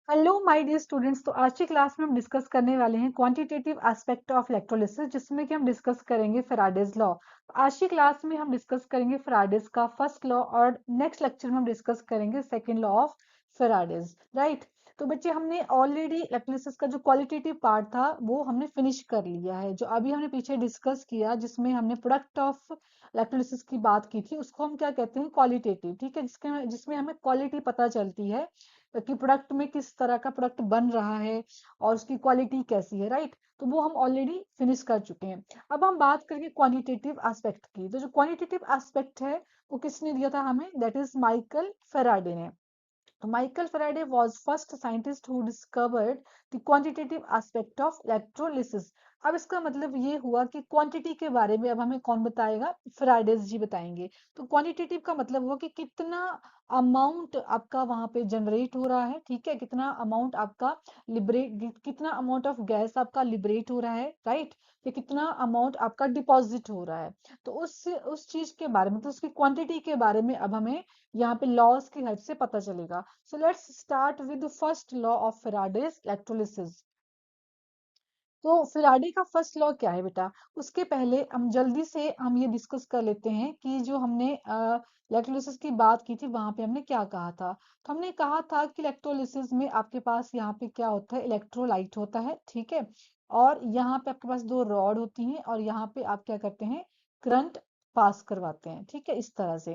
Hello my dear students. तो आज की क्लास में हम डिस्कस करने वाले हैं क्वांटिटेटिव एस्पेक्ट ऑफ इलेक्ट्रोलिसिस, जिसमें कि हम डिस्कस करेंगे फैराडेज लॉ। आज की क्लास में हम डिस्कस करेंगे फैराडेज का फर्स्ट लॉ और नेक्स्ट लेक्चर में हम डिस्कस करेंगे second law of Faraday's, right. तो बच्चे, हमने ऑलरेडी इलेक्ट्रोलिसिस का जो क्वालिटेटिव पार्ट था वो हमने फिनिश कर लिया है। जो अभी हमने पीछे डिस्कस किया जिसमें हमने प्रोडक्ट ऑफ इलेक्ट्रोलिसिस की बात की थी उसको हम क्या कहते हैं, क्वालिटेटिव, ठीक है। जिसमें हमें क्वालिटी पता चलती है कि प्रोडक्ट में किस तरह का प्रोडक्ट बन रहा है और उसकी क्वालिटी कैसी है, राइट। तो वो हम ऑलरेडी फिनिश कर चुके हैं। अब हम बात करेंगे क्वांटिटेटिव एस्पेक्ट की। तो जो क्वांटिटेटिव एस्पेक्ट है वो किसने दिया था हमें, दैट इज माइकल फेराडे ने। Michael Faraday was first scientist who discovered the quantitative aspect of electrolysis। अब इसका मतलब ये हुआ कि क्वांटिटी के बारे में अब हमें कौन बताएगा, फैराडेज जी बताएंगे। तो क्वांटिटेटिव का मतलब हुआ कि कितना अमाउंट आपका वहां पे जनरेट हो रहा है, ठीक है, कितना अमाउंट आपका लिबरेट, कितना अमाउंट ऑफ गैस आपका लिबरेट हो रहा है, राइट, या कितना अमाउंट आपका डिपॉजिट हो रहा है। तो उस चीज के बारे में, तो उसकी क्वांटिटी के बारे में अब हमें यहाँ पे लॉज की हेल्प से पता चलेगा। So let's start with the first law of Faraday's electrolysis। तो फैराडे का फर्स्ट लॉ क्या है बेटा, उसके पहले हम जल्दी से हम ये डिस्कस कर लेते हैं कि जो हमने इलेक्ट्रोलिसिस की बात की थी वहां पे हमने क्या कहा था। तो हमने कहा था कि इलेक्ट्रोलिसिस में आपके पास यहाँ पे क्या होता है, इलेक्ट्रोलाइट होता है, ठीक है। और यहाँ पे आपके पास दो रॉड होती हैं और यहाँ पे आप क्या करते हैं, करंट पास करवाते हैं, ठीक है, इस तरह से।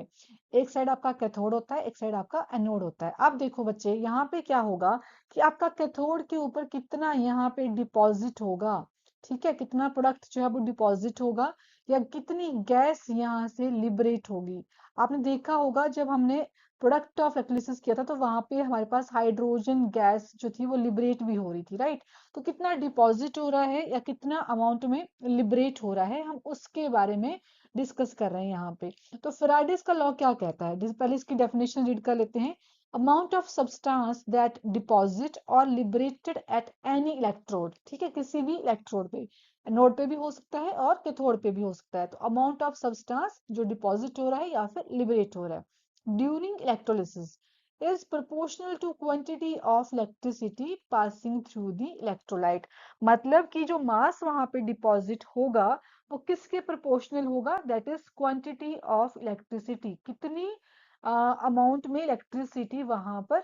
एक साइड आपका कैथोड होता है, एक साइड आपका एनोड होता है। अब देखो बच्चे, यहाँ पे क्या होगा कि आपका कैथोड के ऊपर कितना यहाँ पे डिपॉजिट होगा, ठीक है, कितना प्रोडक्ट जो है वो डिपॉजिट होगा या कितनी गैस यहाँ से लिबरेट होगी। आपने देखा होगा जब हमने प्रोडक्ट ऑफ इलेक्ट्रोलिसिस किया था तो वहां पे हमारे पास हाइड्रोजन गैस जो थी वो लिबरेट भी हो रही थी, राइट। तो कितना डिपॉजिट हो रहा है या कितना अमाउंट में लिबरेट हो रहा है, हम उसके बारे में डिस्कस कर रहे हैं यहाँ पे। तो फेराडेज का लॉ क्या कहता है, पहले इसकी डेफिनेशन रीड कर लेते हैं। amount of substance that deposit or liberated at any electrode, ठीक है, किसी भी इलेक्ट्रोड पे, नोड पे भी हो सकता है और कैथोड पे भी हो सकता है। तो अमाउंट ऑफ सब्सटेंस जो डिपॉजिट हो रहा है या फिर लिबरेट हो रहा है during electrolysis is proportional to quantity of electricity passing through the electrolyte। मतलब कि जो मास वहां पे डिपॉजिट होगा वो किसके प्रोपोर्शनल होगा, that is quantity of electricity, कितनी अमाउंट में इलेक्ट्रिसिटी वहां पर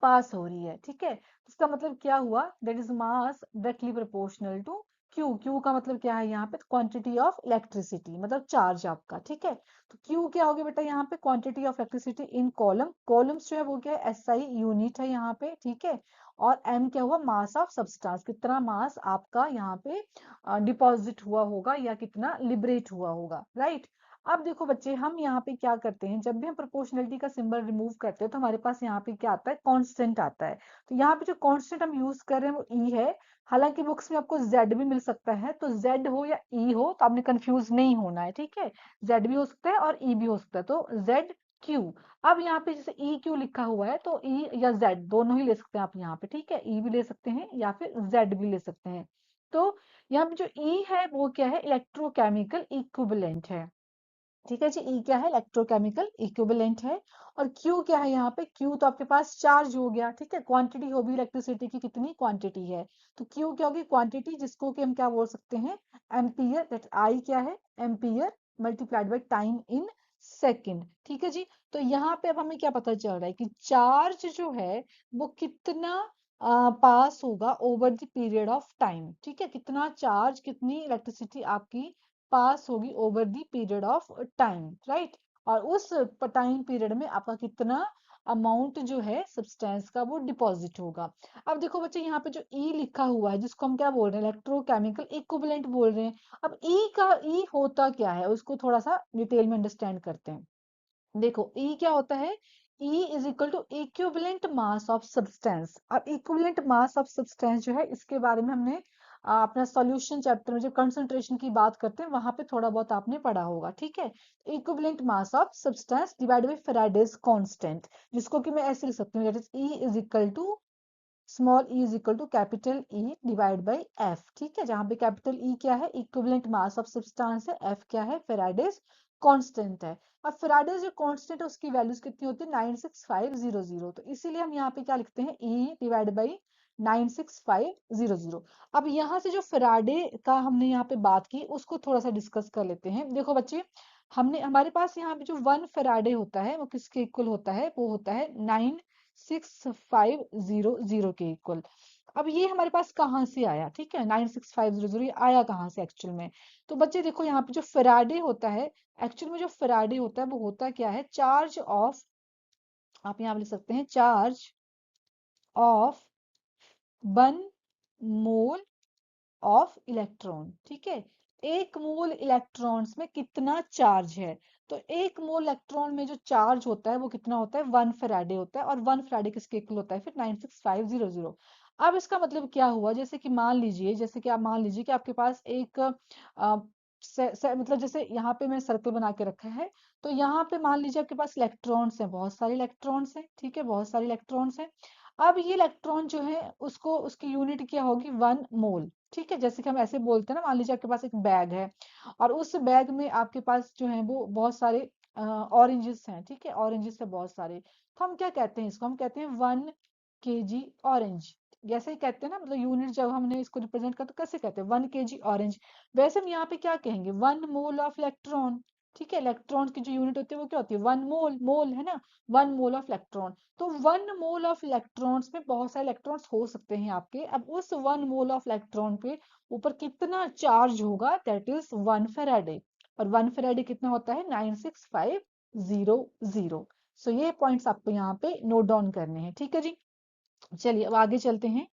पास हो रही है, ठीक है। इसका मतलब क्या हुआ, that is mass directly proportional to Q. Q का मतलब क्या है यहाँ पे, क्वांटिटी ऑफ इलेक्ट्रिसिटी, मतलब चार्ज आपका, ठीक है। तो क्यू क्या होगा बेटा यहाँ पे, quantity of electricity in column, columns जो है वो क्या है, एसआई यूनिट है यहाँ पे, ठीक है। और एम क्या हुआ, मास ऑफ सब्सटेंस, कितना मास आपका यहाँ पे डिपॉजिट हुआ होगा या कितना लिबरेट हुआ होगा, राइट। अब देखो बच्चे, हम यहाँ पे क्या करते हैं, जब भी हम प्रोपोर्शनलिटी का सिंबल रिमूव करते हैं तो हमारे पास यहाँ पे क्या आता है, कांस्टेंट आता है। तो यहाँ पे जो कांस्टेंट हम यूज कर रहे हैं वो ई है। हालांकि बुक्स में आपको जेड भी मिल सकता है, तो जेड हो या ई हो तो आपने कंफ्यूज नहीं होना है, ठीक है। जेड भी हो सकता है और ई भी हो सकता है, तो जेड क्यू। अब यहाँ पे जैसे ई क्यू लिखा हुआ है तो ई या जेड दोनों ही ले सकते हैं आप यहाँ पे, ठीक है, ई भी ले सकते हैं या फिर जेड भी ले सकते हैं। तो यहाँ पे जो ई है वो क्या है, इलेक्ट्रोकेमिकल इक्विवेलेंट है, ठीक है जी। ई क्या है, इलेक्ट्रोकेमिकल इक्विवेलेंट है। और क्यू क्या है यहाँ पे, क्यू तो आपके पास चार्ज हो गया, ठीक है, क्वांटिटी होगी इलेक्ट्रिसिटी की, कितनी क्वांटिटी है। तो क्यू क्या होगी, क्वांटिटी, जिसको कि हम क्या बोल सकते हैं, एम्पियर। दैट आई क्या है, ampere multiplied by time in second, ठीक है जी। तो यहाँ पे अब हमें क्या पता चल रहा है कि चार्ज जो है वो कितना पास होगा over the period of time, ठीक है, कितना चार्ज, कितनी इलेक्ट्रिसिटी आपकी पास होगी over the period of time, right. और उस टाइम पीरियड में आपका कितना अमाउंट जो है सब्सटेंस का वो डिपॉजिट होगा। अब देखो बच्चे, यहाँ पे जो ई लिखा हुआ है जिसको हम क्या बोल रहे हैं, इलेक्ट्रोकेमिकल इक्विवेलेंट बोल रहे हैं। अब ई का, ई होता क्या है उसको थोड़ा सा डिटेल में अंडरस्टैंड करते हैं। देखो ई क्या होता है, E is equal to equivalent mass of substance. अब इक्विवेलेंट मास ऑफ सब्सटेंस जो है इसके बारे में हमने अपना सॉल्यूशन चैप्टर में जब कंसंट्रेशन की बात करते हैं वहां पे थोड़ा बहुत आपने पढ़ा होगा, ठीक है। Equivalent mass of substance divide by Faraday's constant, जिसको कि मैं ऐसे लिख सकती हूँ, that is E is equal to small e is equal to capital E divide by F, ठीक है। जहां पे कैपिटल ई क्या है, इक्विवेलेंट मास ऑफ सब्सटेंस है, एफ क्या है, फेराडेज कांस्टेंट है। अब फैराडे जो कांस्टेंट है उसकी वैल्यूज कितनी होती है 96500, तो इसीलिए हम यहाँ पे क्या लिखते हैं E डिवाइड बाई 96500। अब यहाँ से जो फैराडे का हमने यहाँ पे बात की उसको थोड़ा सा डिस्कस कर लेते हैं। देखो बच्चे, हमने हमारे पास यहाँ पे जो 1 फैराडे होता है वो किसके इक्वल होता है, वो होता है 96500 के इक्वल। अब ये हमारे पास कहाँ से आया, ठीक है, 96500 ये आया कहाँ से एक्चुअल में। तो बच्चे देखो यहाँ पे जो फैराडे होता है, एक्चुअल में जो फैराडे होता है वो होता क्या है, चार्ज ऑफ, आप यहाँ लिख सकते हैं charge of 1 mole of electron, ठीक है। 1 मोल इलेक्ट्रॉन्स में कितना चार्ज है, तो 1 मोल इलेक्ट्रॉन में जो चार्ज होता है वो कितना होता है, 1 फैराडे होता है, और 1 फैराडे किसके इक्वल होता है फिर 96500। अब इसका मतलब क्या हुआ, जैसे कि मान लीजिए, जैसे कि आप मान लीजिए कि आपके पास एक मतलब जैसे यहाँ पे मैं सर्कल बना के रखा है, तो यहाँ पे मान लीजिए आपके पास इलेक्ट्रॉन्स हैं, बहुत सारे इलेक्ट्रॉन्स हैं, ठीक है, बहुत सारे इलेक्ट्रॉन्स हैं। अब ये इलेक्ट्रॉन जो है उसको, उसकी यूनिट क्या होगी, 1 मोल, ठीक है। जैसे कि हम ऐसे बोलते हैं ना, मान लीजिए आपके पास एक बैग है और उस बैग में आपके पास जो है वो बहुत सारे ऑरेंजेस हैं, ठीक है, ऑरेंजेस है बहुत सारे, तो हम क्या कहते हैं इसको, हम कहते हैं 1 kg ऑरेंज। जैसे ही कहते हैं ना, मतलब यूनिट जब हमने इसको रिप्रेजेंट कर तो कैसे कहते हैं, 1 kg ऑरेंज। वैसे हम यहाँ पे क्या कहेंगे, 1 मोल ऑफ इलेक्ट्रॉन, ठीक है। इलेक्ट्रॉन की जो यूनिट होती है वो क्या होती है, 1 मोल, मोल है ना, 1 मोल ऑफ इलेक्ट्रॉन। तो 1 मोल ऑफ इलेक्ट्रॉन्स में बहुत सारे इलेक्ट्रॉन्स हो सकते हैं आपके। अब उस 1 मोल ऑफ इलेक्ट्रॉन पे ऊपर कितना चार्ज होगा, दैट इज 1 फैराडे। और 1 फैराडे कितना होता है, 96500। सो ये पॉइंट्स आपको यहाँ पे नोट डाउन करने हैं, ठीक है जी। चलिए अब आगे चलते हैं।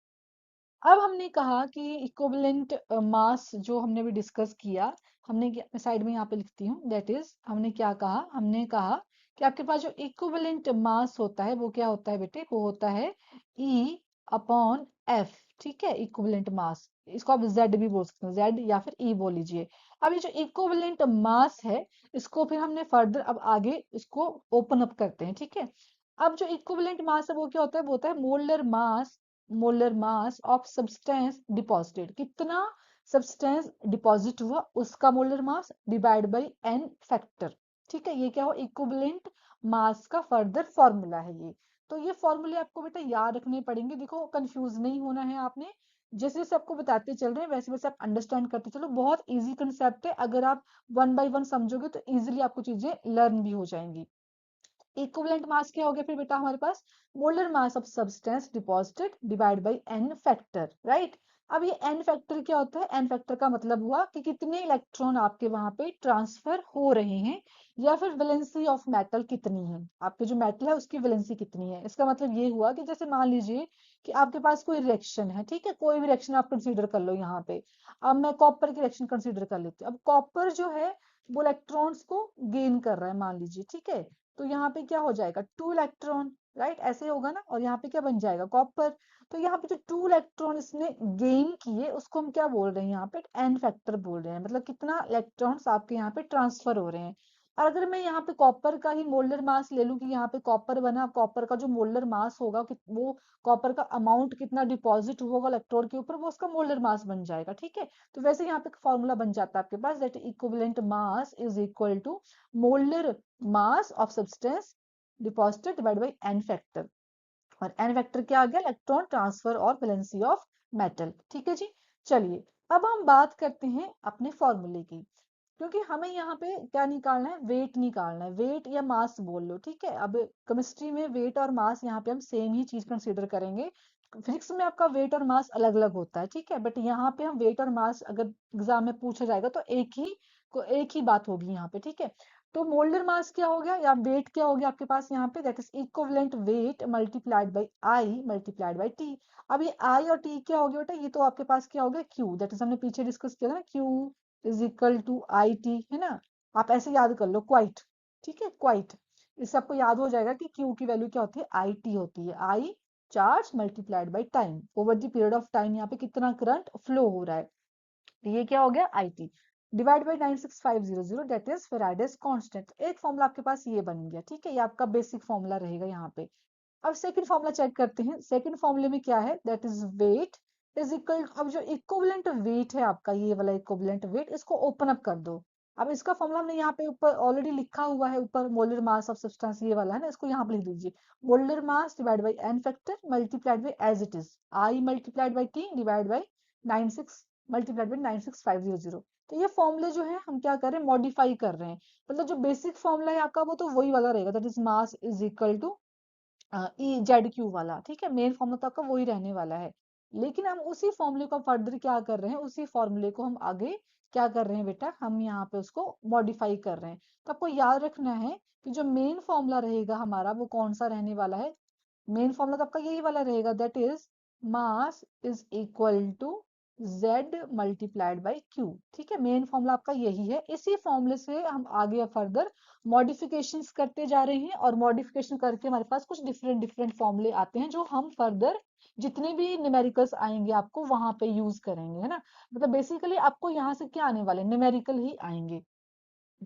अब हमने कहा कि इक्विवेलेंट मास जो हमने भी डिस्कस किया, हमने मैं साइड में यहाँ पे लिखती हूँ, दैट इज हमने क्या कहा, हमने कहा कि आपके पास जो इक्विवेलेंट मास होता है वो क्या होता है बेटे, वो होता है E अपॉन F, ठीक है, इक्विवेलेंट मास। इसको आप Z भी बोल सकते हैं, Z या फिर E बोल लीजिए। अब ये जो इक्विवेलेंट मास है इसको फिर हमने फर्दर अब आगे इसको ओपन अप करते हैं, ठीक है। अब जो इक्विवेलेंट मास है वो क्या होता है, वो होता है molar mass, molar mass of substance deposited, कितना सब्सटेंस डिपॉजिट हुआ उसका molar mass divide by n factor, ठीक है। ये क्या हो, इक्विवेलेंट मास का फर्दर फॉर्मूला है ये। तो ये फॉर्मूले आपको बेटा याद रखने पड़ेंगे, देखो कंफ्यूज नहीं होना है आपने, जैसे जैसे आपको बताते चल रहे हैं वैसे वैसे आप अंडरस्टैंड करते चलो। बहुत इजी कंसेप्ट है, अगर आप 1 बाय 1 समझोगे तो इजिली आपको चीजें लर्न भी हो जाएंगी। इक्विवेलेंट मास क्या हो गया फिर बेटा हमारे पास, molar mass of substance deposited divide by n factor, right. अब ये n फैक्टर क्या होता है, n फैक्टर का मतलब हुआ कि कितने इलेक्ट्रॉन आपके वहां पे ट्रांसफर हो रहे हैं, या फिर वैलेंसी ऑफ मेटल कितनी है, आपके जो मेटल है उसकी वैलेंसी कितनी है। इसका मतलब ये हुआ कि जैसे मान लीजिए कि आपके पास कोई रिएक्शन है, ठीक है, कोई भी रिएक्शन आप कंसीडर कर लो यहाँ पे। अब मैं कॉपर की रिएक्शन कंसीडर कर लेती हूँ। अब कॉपर जो है वो इलेक्ट्रॉन्स को गेन कर रहा है मान लीजिए, ठीक है। तो यहाँ पे क्या हो जाएगा, 2 इलेक्ट्रॉन, राइट, ऐसे होगा ना, और यहाँ पे क्या बन जाएगा, कॉपर। तो यहाँ पे जो 2 इलेक्ट्रॉन इसने गेन किए उसको हम क्या बोल रहे हैं, यहाँ पे एन फैक्टर बोल रहे हैं, मतलब कितना इलेक्ट्रॉन्स आपके यहाँ पे ट्रांसफर हो रहे हैं। और अगर मैं यहाँ पे कॉपर का ही मोलर मास ले लूं कि यहाँ पे कॉपर बना, कॉपर का जो मोलर मास होगा वो कॉपर का अमाउंट कितना डिपॉजिट होगा इलेक्ट्रोड के ऊपर, वो उसका मोलर मास बन जाएगा, ठीक है। तो वैसे यहाँ पे फॉर्मूला बन जाता है आपके पास, that equivalent mass is equal to molar mass of substance deposited divide by n factor. और n फैक्टर क्या आ गया, इलेक्ट्रॉन ट्रांसफर और वैलेंसी ऑफ मेटल, ठीक है जी। चलिए अब हम बात करते हैं अपने फॉर्मूले की, क्योंकि हमें यहाँ पे क्या निकालना है, वेट निकालना है, वेट या मास बोल लो, ठीक है। अब केमिस्ट्री में वेट और मास यहाँ पे हम सेम ही चीज कंसीडर करेंगे। फिजिक्स में आपका वेट और मास अलग अलग होता है, ठीक है, बट यहाँ पे हम वेट और मास अगर एग्जाम में पूछा जाएगा तो एक ही बात होगी यहाँ पे, ठीक है। तो मोलर मास क्या हो गया या वेट क्या हो गया आपके पास यहाँ पे, that is equivalent weight multiplied by I multiplied by T. अब ये आई और टी क्या हो गया बेटा, ये तो आपके पास क्या हो गया, क्यू, दैट इज हमने पीछे डिस्कस किया था ना, Q is equal to I T, है ना। आप ऐसे याद कर लो, क्वाइट, ठीक है, क्वाइट। इससे आपको याद हो जाएगा कि क्यू की वैल्यू क्या होती है, आई टी होती है, आई charge multiplied by time, over the period of time यहाँ पे कितना करंट फ्लो हो रहा है। तो ये क्या हो गया, I T divide by 96500, that is Faraday's constant. एक फॉर्मूला आपके पास ये बन गया, ठीक है, ये आपका बेसिक फॉर्मूला रहेगा यहाँ पे। अब सेकंड फॉर्मूला चेक करते हैं, सेकंड फॉर्मूले में क्या है, that is weight is equal, अब जो इक्विवेलेंट वेट है आपका, ये वाला इक्विवेलेंट वेट, इसको ओपन अप कर दो, अब इसका फॉर्मूला हमने यहाँ पे ऊपर ऑलरेडी लिखा हुआ है, ऊपर मोलर मास ऑफ सब्सटेंस ये वाला है ना, इसको यहाँ पे लिख दीजिए, molar mass divide by N factor multiplied by as it is I multiplied by T divide by 96 multiplied by 96500। तो ये फॉर्मूले जो है हम क्या कर रहे हैं, मॉडिफाई कर रहे हैं। मतलब जो बेसिक फॉर्मूला है आपका वो तो वही वाला रहेगा, that is mass is equal to E Z Q वाला, ठीक है, मेन फॉर्मूला तो आपका वही रहने वाला है। लेकिन हम उसी फॉर्मूले को फर्दर क्या कर रहे हैं, उसी फॉर्मूले को हम आगे क्या कर रहे हैं बेटा, हम यहाँ पे उसको मॉडिफाई कर रहे हैं। तो आपको याद रखना है कि जो मेन फॉर्मूला रहेगा हमारा वो कौन सा रहने वाला है, मेन फॉर्मूला तो आपका यही वाला रहेगा, that is mass is equal to z multiplied by q। ठीक है, मेन फॉर्मूला आपका यही है। इसी फॉर्मूले से हम आगे फर्दर मॉडिफिकेशंस करते जा रहे हैं, और मॉडिफिकेशन करके हमारे पास कुछ डिफरेंट डिफरेंट फॉर्मूले आते हैं जो हम फर्दर जितने भी न्यूमेरिकल्स आएंगे आपको वहां पे यूज करेंगे, है ना। मतलब बेसिकली आपको यहाँ से क्या आने वाले, न्यूमेरिकल ही आएंगे।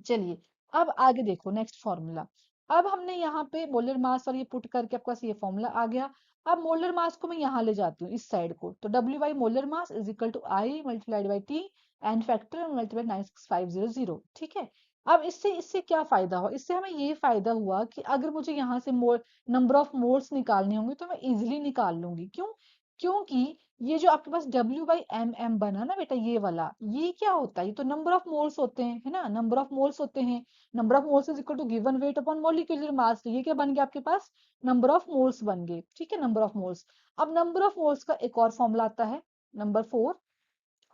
चलिए अब आगे देखो नेक्स्ट फॉर्मूला। अब हमने यहाँ पे मोलर मास और ये पुट करके आपके पास ये फॉर्मूला आ गया। अब मोलर मास को मैं यहाँ ले जाती हूँ इस साइड को, तो W by molar mass is equal to I multiplied by T N factor multiplied 96500। ठीक है, अब इससे इससे क्या फायदा हुआ, इससे हमें ये फायदा हुआ कि अगर मुझे यहाँ से मोल नंबर ऑफ मोल्स निकालने होंगे तो मैं इजिली निकाल लूंगी। क्यों, क्योंकि ये जो आपके पास W बाई एम एम बना ना बेटा, ये वाला ये क्या होता है, ये तो नंबर ऑफ मोल्स होते हैं, है ना, नंबर ऑफ मोल्स होते हैं। Number of moles is equal to given weight upon molecular mass. ये क्या बन गया आपके पास, नंबर ऑफ मोल्स बन गए। ठीक है, नंबर ऑफ मोल्स। अब नंबर ऑफ मोल्स का एक और फॉर्मूला आता है, number 4,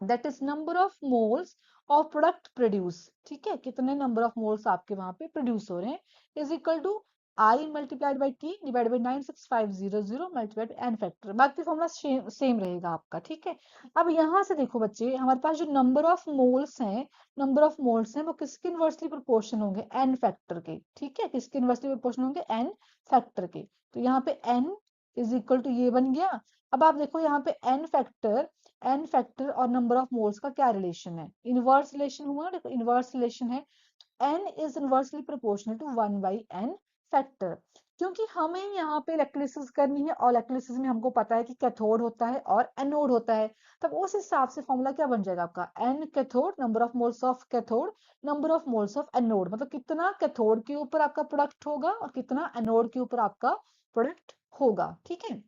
that is number of moles of product produce. ठीक है, कितने नंबर ऑफ मोल्स आपके वहां पे प्रोड्यूस हो रहे हैं, is equal to I multiplied by T divide by 96500 multiplied by N factor. बाकी फॉर्मूला सेम रहेगा आपका। ठीक है, अब यहाँ से देखो बच्चे, हमारे पास जो नंबर ऑफ मोल्स हैं, नंबर ऑफ मोल्स हैं वो किसके इनवर्सली प्रोपोर्शन होंगे, एन फैक्टर के। ठीक है, किसके इनवर्सली प्रोपोर्शन होंगे, एन फैक्टर के। तो यहाँ पे एन इज इक्वल टू ये बन गया। अब आप देखो यहाँ पे एन फैक्टर और नंबर ऑफ मोल्स का क्या रिलेशन है, इनवर्स रिलेशन हुआ। देखो इनवर्स रिलेशन है, n is inversely proportional to 1 by n factor। क्योंकि हमें यहाँ पे इलेक्ट्रोलिसिस करनी है, और इलेक्ट्रोलिसिस में हमको पता है कि कैथोड होता है और एनोड होता है। तब उस हिसाब से फॉर्मूला क्या बन जाएगा आपका, n cathode number of moles of cathode number of moles of anode. मतलब कितना कैथोड के ऊपर आपका प्रोडक्ट होगा और कितना एनोड के ऊपर आपका प्रोडक्ट होगा। ठीक है,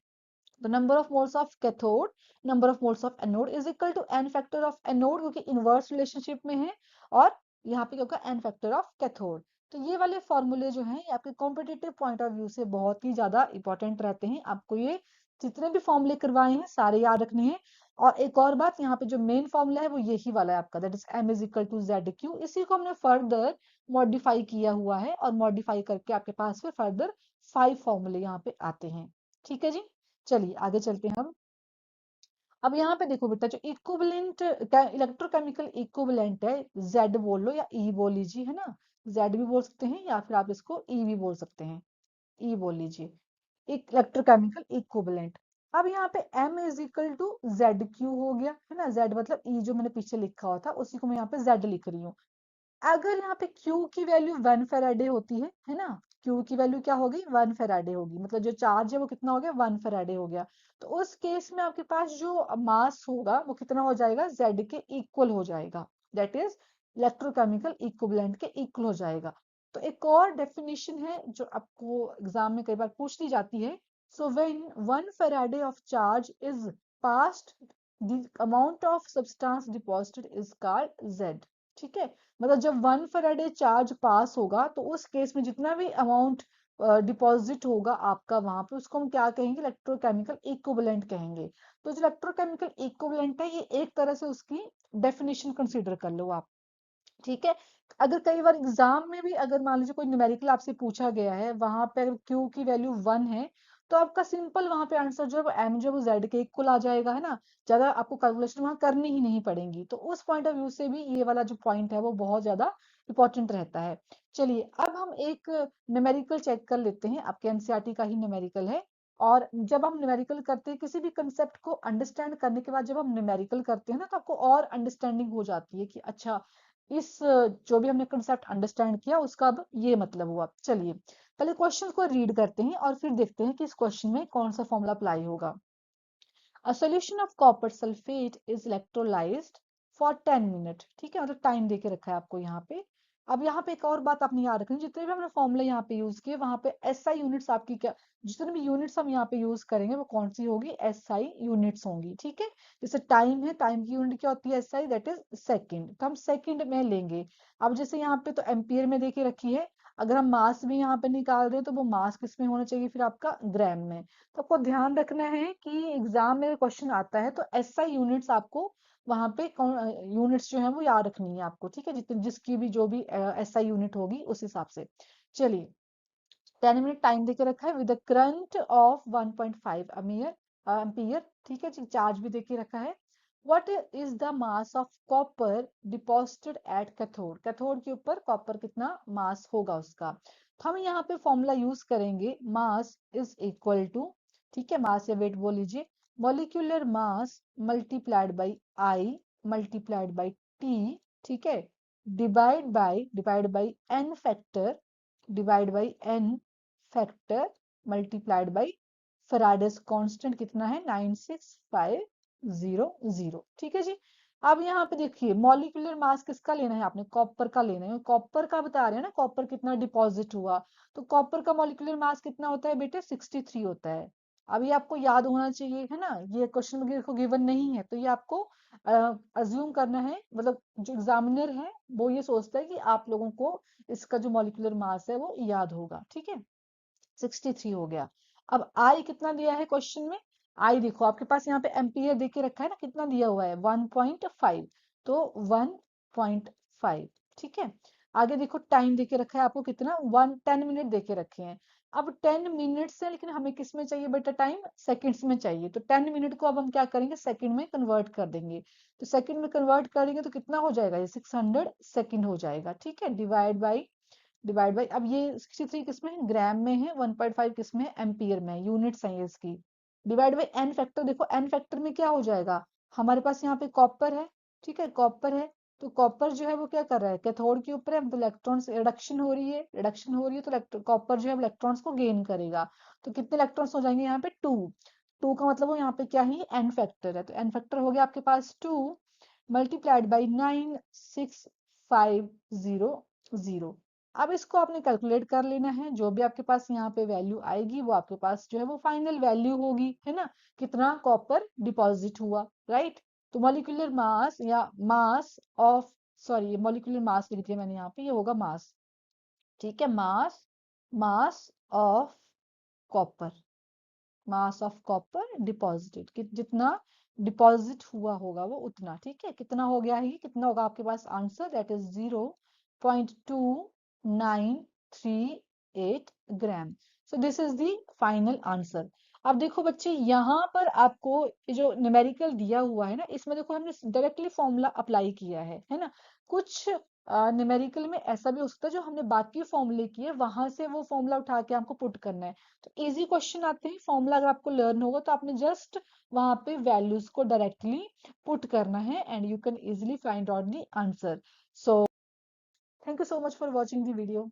the number of moles of cathode number of moles of anode is equal to n factor of anode, क्योंकि इनवर्स रिलेशनशिप में है, और यहाँ पे क्या होगा, n factor of cathode। तो ये वाले फॉर्मूले जो हैं ये आपके कॉम्पिटिटिव पॉइंट ऑफ व्यू से बहुत ही ज्यादा इंपॉर्टेंट रहते हैं। आपको ये जितने भी फॉर्मूले करवाए हैं सारे याद रखने हैं। और एक और बात, यहाँ पे जो मेन फॉर्मूला है वो यही वाला है आपका, that is m is equal to Z Q. इसी को हमने फर्दर मॉडिफाई किया हुआ है, और मॉडिफाई करके आपके पास फिर फर्दर 5 फॉर्मूले यहाँ पे आते हैं। ठीक है जी, चलिए आगे चलते हैं हम। अब यहाँ पे देखो बेटा, जो इक्विवेलेंट इलेक्ट्रोकेमिकल इक्विवेलेंट है, जेड बोल लो या ई बोल लीजिए, है ना, जेड भी बोल सकते हैं या फिर आप इसको ई भी बोल सकते हैं, ई बोल लीजिए, इलेक्ट्रोकेमिकल इक्विवेलेंट। अब यहाँ पे m is equal to Z Q हो गया, है ना, जेड मतलब ई जो मैंने पीछे लिखा हुआ था उसी को मैं यहाँ पे जेड लिख रही हूँ। अगर यहाँ पे Q की वैल्यू 1 फेराडे होती है ना, Q की वैल्यू क्या होगी, 1 फेराडे होगी। मतलब जो चार्ज है वो कितना हो गया, 1 फेराडे हो गया। तो उस केस में आपके पास जो मास होगा वो कितना हो जाएगा, Z के इक्वल हो जाएगा, दैट इज इलेक्ट्रोकेमिकल इक्विवेलेंट के इक्वल हो जाएगा। तो एक और डेफिनेशन है जो आपको एग्जाम में कई बार पूछ ली जाती है, so when 1 Faraday of charge is passed the amount of substance deposited is called Z। ठीक है, मतलब जब 1 फेराडे चार्ज पास होगा तो उस केस में जितना भी अमाउंट डिपॉजिट होगा आपका वहां पे, उसको हम क्या कहेंगे, इलेक्ट्रोकेमिकल इक्विवेलेंट कहेंगे। तो जो इलेक्ट्रोकेमिकल इक्विवेलेंट है ये एक तरह से उसकी डेफिनेशन कंसीडर कर लो आप। ठीक है, अगर कई बार एग्जाम में भी अगर मान लीजिए कोई न्यूमेरिकल आपसे पूछा गया है, वहां पे अगर क्यू की वैल्यू 1 है तो आपका सिंपल वहां पे आंसर जो है एम जो वो जेड के इक्वल आ जाएगा, है ना, ज्यादा आपको कैलकुलेशन वहां करनी ही नहीं पड़ेगी। तो उस पॉइंट ऑफ व्यू से भी ये वाला जो पॉइंट है वो बहुत ज्यादा इंपॉर्टेंट रहता है। चलिए अब हम एक न्यूमेरिकल चेक कर लेते हैं, आपके एनसीईआरटी का ही न्यूमेरिकल है। और जब हम न्यूमेरिकल करते हैं, किसी भी कंसेप्ट को अंडरस्टैंड करने के बाद जब हम न्यूमेरिकल करते हैं ना, तो आपको और अंडरस्टैंडिंग हो जाती है कि अच्छा इस जो भी हमने कंसेप्ट अंडरस्टैंड किया उसका अब ये मतलब हुआ। चलिए पहले क्वेश्चन को रीड करते हैं और फिर देखते हैं कि इस क्वेश्चन में कौन सा फॉर्मूला अप्लाई होगा। A solution of copper sulfate is electrolyzed for 10 minute, ठीक है, मतलब टाइम दे के रखा है आपको यहाँ पे। अब यहाँ पे एक और बात आपने याद रखनी, जितने भी हमने फॉर्मूला यहाँ पे यूज किए वहां पे एसआई यूनिट्स आपकी क्या, जितने भी यूनिट्स हम यहाँ पे यूज करेंगे वो कौन सी होगी, एसआई यूनिट्स होंगी, ठीक है। जैसे टाइम है, टाइम की यूनिट क्या होती है, एसआई, दैट इज सेकंड, तो हम सेकंड में लेंगे। अब जैसे यहाँ पे तो एम्पियर में देके रखी है, अगर हम मास भी यहाँ पे निकाल रहे हैं तो वो मास किस में होना चाहिए फिर आपका, ग्राम में। तो आपको ध्यान रखना है कि एग्जाम में क्वेश्चन आता है तो एसआई यूनिट्स आपको वहां पे यूनिट्स जो है वो याद रखनी है आपको, ठीक है, जितनी जिसकी भी जो भी एसआई यूनिट होगी उस हिसाब से। चलिए, 10 मिनट टाइम देके रखा है विद करंट ऑफ 1.5 एम्पियर, ठीक है जी, चार्ज भी देके रखा है। What is the mass of copper deposited at cathode, cathode के ऊपर कॉपर कितना मास होगा उसका। तो हम यहाँ पे फॉर्मूला यूज करेंगे, मास इज इक्वल टू, ठीक है, मास या वेट बोल लीजिए, molecular mass multiplied by I multiplied by T, ठीक है, divide by N factor, divide by N factor multiplied by Faraday's constant कितना है 96500, ठीक है जी। अब यहाँ पे देखिए मॉलिक्यूलर मास किसका लेना है, आपने कॉपर का लेना है, कॉपर का बता रहे हैं ना, कॉपर कितना डिपॉजिट हुआ, तो कॉपर का मॉलिक्यूलर मास कितना होता है बेटे, 63 होता है। अब ये आपको याद होना चाहिए, है ना, ये क्वेश्चन में देखो गिवन नहीं है तो ये आपको अज्यूम करना है, मतलब जो एग्जामिनर है वो ये सोचता है कि आप लोगों को इसका जो मॉलिक्यूलर मास है वो याद होगा, ठीक है। 63 हो गया। अब आई कितना दिया है क्वेश्चन में, आई देखो आपके पास यहाँ पे एम्पियर देके रखा है ना, कितना दिया हुआ है 1.5, तो 1.5, ठीक है। आगे देखो टाइम देके रखा है आपको कितना, 10 मिनट देके रखे हैं। अब 10 मिनट्स है लेकिन हमें किस में चाहिए बेटा टाइम, सेकंड्स में चाहिए, तो 10 मिनट को अब हम क्या करेंगे, सेकंड में कन्वर्ट कर देंगे। तो सेकंड में कन्वर्ट करेंगे तो कितना हो जाएगा, ये 600 सेकंड हो जाएगा, ठीक है, डिवाइड बाई अब ये 63 किसमें है, ग्राम में है, 1.5 किसमें है, एम्पियर में, यूनिट्स है ये इसकी। डिवाइड बाई एन फैक्टर, देखो एन फैक्टर में क्या हो जाएगा, हमारे पास यहाँ पे कॉपर है, ठीक है, कॉपर है, तो कॉपर जो है वो क्या कर रहा है, कैथोड के ऊपर है, तो इलेक्ट्रॉन्स रिडक्शन हो रही है तो कॉपर जो है इलेक्ट्रॉन्स को गेन करेगा। तो कितने इलेक्ट्रॉन्स हो जाएंगे यहाँ पे, टू, टू का मतलब वो यहाँ पे क्या ही एन फैक्टर है, तो एन फैक्टर हो गया आपके पास 2 मल्टीप्लाइड बाई 96500। अब इसको आपने कैलकुलेट कर लेना है, जो भी आपके पास यहाँ पे वैल्यू आएगी वो आपके पास जो है वो फाइनल वैल्यू होगी, है ना, कितना कॉपर डिपॉजिट हुआ, राइट। तो मॉलिक्यूलर मास या mass of, sorry molecular mass लिख दिया मैंने यहाँ पे, ये होगा मास, ठीक है, mass, mass of copper, mass of copper deposited, कि जितना डिपॉजिट हुआ होगा वो उतना, ठीक है, कितना हो गया है, कितना होगा आपके पास answer, that is 0.2938 gram. So this is the final answer. अब देखो बच्चे यहाँ पर आपको ये जो न्यूमेरिकल दिया हुआ है ना, इसमें देखो हमने डायरेक्टली फॉर्मूला अप्लाई किया है ना, कुछ न्यूमेरिकल में ऐसा भी हो सकता है जो हमने बाकी फॉर्मूले किए वहां से वो फॉर्मूला उठा के हमको पुट करना है। तो इजी क्वेश्चन आते हैं, फॉर्मूला अगर आपको लर्न होगा तो आपने जस्ट वहां पे वैल्यूज को डायरेक्टली पुट करना है and you can easily find out the answer. So thank you so much for watching the video.